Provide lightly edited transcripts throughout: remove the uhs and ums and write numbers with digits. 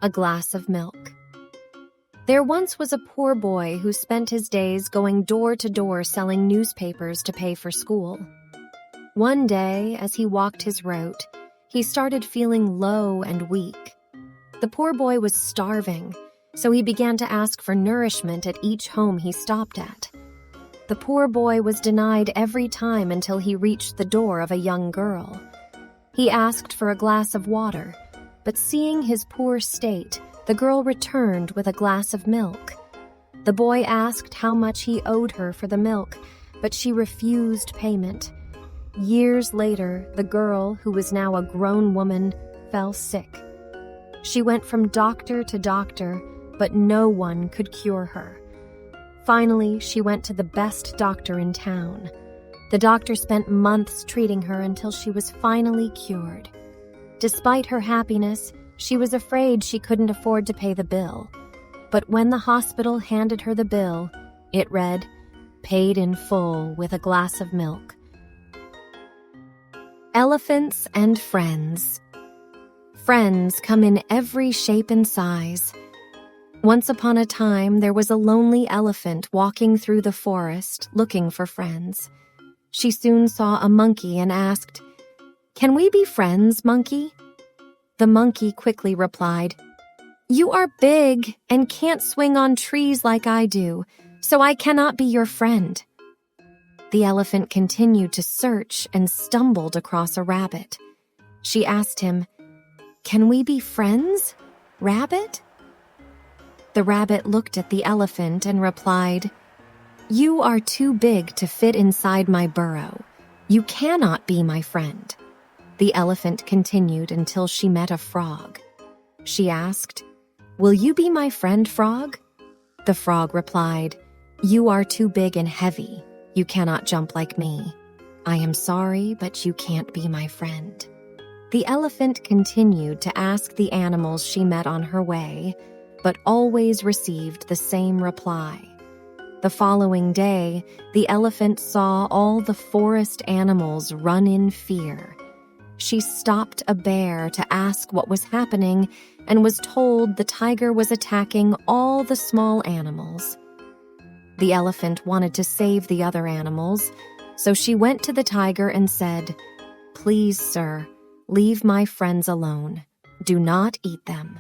A glass of milk. There once was a poor boy who spent his days going door to door selling newspapers to pay for school. One day, as he walked his route, he started feeling low and weak. The poor boy was starving, so he began to ask for nourishment at each home he stopped at. The poor boy was denied every time until he reached the door of a young girl. He asked for a glass of water, but seeing his poor state, the girl returned with a glass of milk. The boy asked how much he owed her for the milk, but she refused payment. Years later, the girl, who was now a grown woman, fell sick. She went from doctor to doctor, but no one could cure her. Finally, she went to the best doctor in town. The doctor spent months treating her until she was finally cured. Despite her happiness, she was afraid she couldn't afford to pay the bill. But when the hospital handed her the bill, it read, "Paid in full with a glass of milk." Elephants and friends. Friends come in every shape and size. Once upon a time, there was a lonely elephant walking through the forest looking for friends. She soon saw a monkey and asked, "Can we be friends, monkey?" The monkey quickly replied, "You are big and can't swing on trees like I do, so I cannot be your friend." The elephant continued to search and stumbled across a rabbit. She asked him, "Can we be friends, rabbit?" The rabbit looked at the elephant and replied, "You are too big to fit inside my burrow. You cannot be my friend." The elephant continued until she met a frog. She asked, "Will you be my friend, frog?" The frog replied, "You are too big and heavy. You cannot jump like me. I am sorry, but you can't be my friend." The elephant continued to ask the animals she met on her way, but always received the same reply. The following day, the elephant saw all the forest animals run in fear. She stopped a bear to ask what was happening and was told the tiger was attacking all the small animals. The elephant wanted to save the other animals, so she went to the tiger and said, "Please, sir, leave my friends alone. Do not eat them."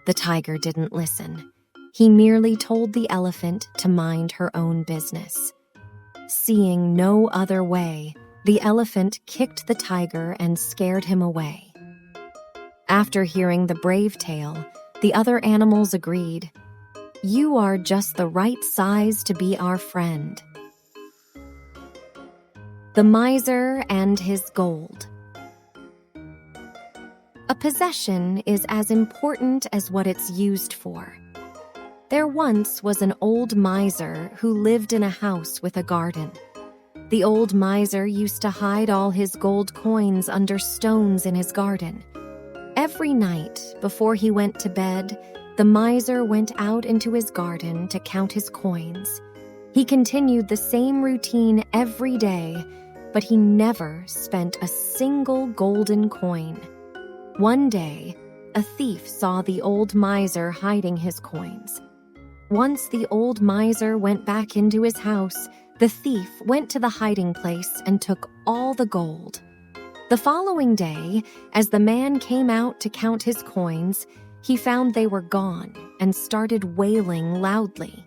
The tiger didn't listen. He merely told the elephant to mind her own business. Seeing no other way, the elephant kicked the tiger and scared him away. After hearing the brave tale, the other animals agreed, "You are just the right size to be our friend." The Miser and His Gold. A possession is as important as what it's used for. There once was an old miser who lived in a house with a garden. The old miser used to hide all his gold coins under stones in his garden. Every night, before he went to bed, the miser went out into his garden to count his coins. He continued the same routine every day, but he never spent a single golden coin. One day, a thief saw the old miser hiding his coins. Once the old miser went back into his house, the thief went to the hiding place and took all the gold. The following day, as the man came out to count his coins, he found they were gone and started wailing loudly.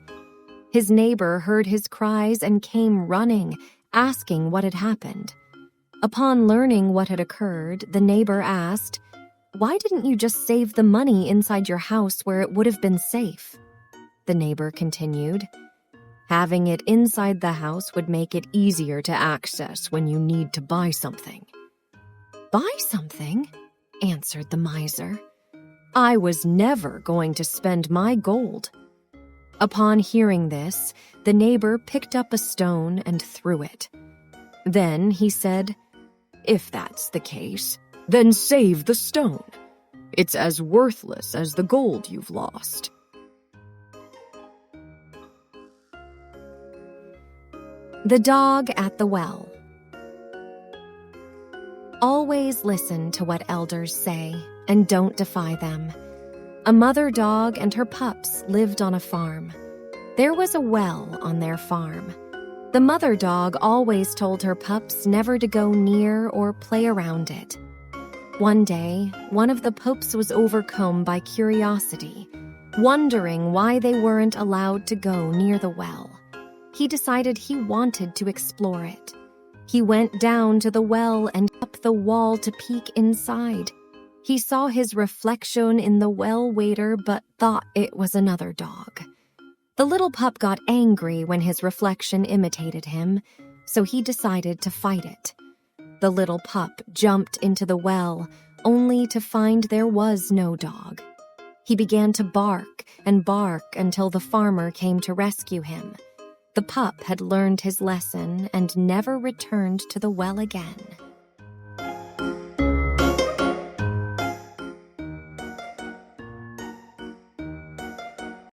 His neighbor heard his cries and came running, asking what had happened. Upon learning what had occurred, the neighbor asked, "Why didn't you just save the money inside your house where it would have been safe?" The neighbor continued, "Having it inside the house would make it easier to access when you need to buy something." "Buy something?" answered the miser. "I was never going to spend my gold." Upon hearing this, the neighbor picked up a stone and threw it. Then he said, "If that's the case, then save the stone. It's as worthless as the gold you've lost." The Dog at the Well. Always listen to what elders say and don't defy them. A mother dog and her pups lived on a farm. There was a well on their farm. The mother dog always told her pups never to go near or play around it. One day, one of the pups was overcome by curiosity, wondering why they weren't allowed to go near the well. He decided he wanted to explore it. He went down to the well and up the wall to peek inside. He saw his reflection in the well waiter but thought it was another dog. The little pup got angry when his reflection imitated him, so he decided to fight it. The little pup jumped into the well, only to find there was no dog. He began to bark and bark until the farmer came to rescue him. The pup had learned his lesson and never returned to the well again.